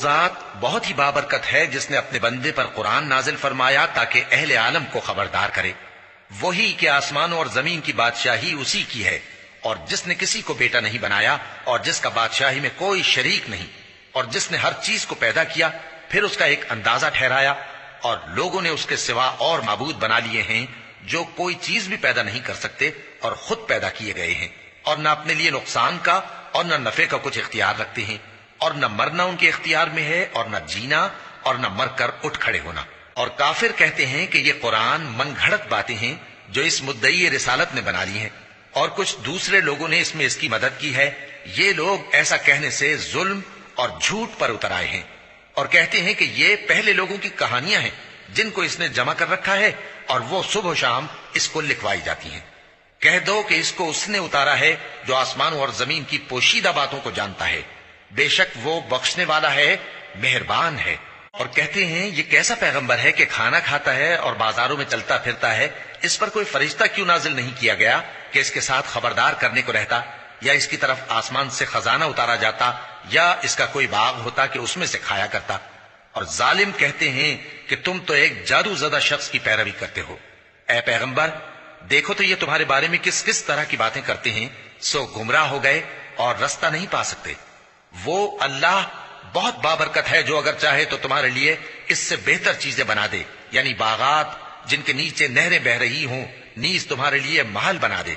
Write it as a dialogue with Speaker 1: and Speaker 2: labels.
Speaker 1: ذات بہت ہی بابرکت ہے جس نے اپنے بندے پر قرآن نازل فرمایا تاکہ اہل عالم کو خبردار کرے، وہی کہ آسمانوں اور زمین کی بادشاہی اسی کی ہے، اور جس نے کسی کو بیٹا نہیں بنایا اور جس کا بادشاہی میں کوئی شریک نہیں، اور جس نے ہر چیز کو پیدا کیا پھر اس کا ایک اندازہ ٹھہرایا، اور لوگوں نے اس کے سوا اور معبود بنا لیے ہیں جو کوئی چیز بھی پیدا نہیں کر سکتے اور خود پیدا کیے گئے ہیں، اور نہ اپنے لیے نقصان کا اور نہ نفع کا کچھ اختیار رکھتے ہیں، اور نہ مرنا ان کے اختیار میں ہے اور نہ جینا اور نہ مر کر اٹھ کھڑے ہونا۔ اور کافر کہتے ہیں کہ یہ قرآن من گھڑت باتیں ہیں جو اس مدعی رسالت نے بنا لی ہیں، اور کچھ دوسرے لوگوں نے اس میں اس کی مدد کی ہے۔ یہ لوگ ایسا کہنے سے ظلم اور جھوٹ پر اتر آئے ہیں، اور کہتے ہیں کہ یہ پہلے لوگوں کی کہانیاں ہیں جن کو اس نے جمع کر رکھا ہے، اور وہ صبح و شام اس کو لکھوائی جاتی ہیں۔ کہہ دو کہ اس کو اس نے اتارا ہے جو آسمانوں اور زمین کی پوشیدہ باتوں کو جانتا ہے، بے شک وہ بخشنے والا ہے، مہربان ہے۔ اور کہتے ہیں یہ کیسا پیغمبر ہے کہ کھانا کھاتا ہے اور بازاروں میں چلتا پھرتا ہے، اس پر کوئی فرشتہ کیوں نازل نہیں کیا گیا کہ اس کے ساتھ خبردار کرنے کو رہتا، یا اس کی طرف آسمان سے خزانہ اتارا جاتا، یا اس کا کوئی باغ ہوتا کہ اس میں سے کھایا کرتا۔ اور ظالم کہتے ہیں کہ تم تو ایک جادو زدہ شخص کی پیروی کرتے ہو۔ اے پیغمبر دیکھو تو یہ تمہارے بارے میں کس کس طرح کی باتیں کرتے ہیں، سو گمراہ ہو گئے اور رستہ نہیں پا سکتے۔ وہ اللہ بہت بابرکت ہے جو اگر چاہے تو تمہارے لیے اس سے بہتر چیزیں بنا دے، یعنی باغات جن کے نیچے نہریں بہ رہی ہوں، نیز تمہارے لیے محل بنا دے۔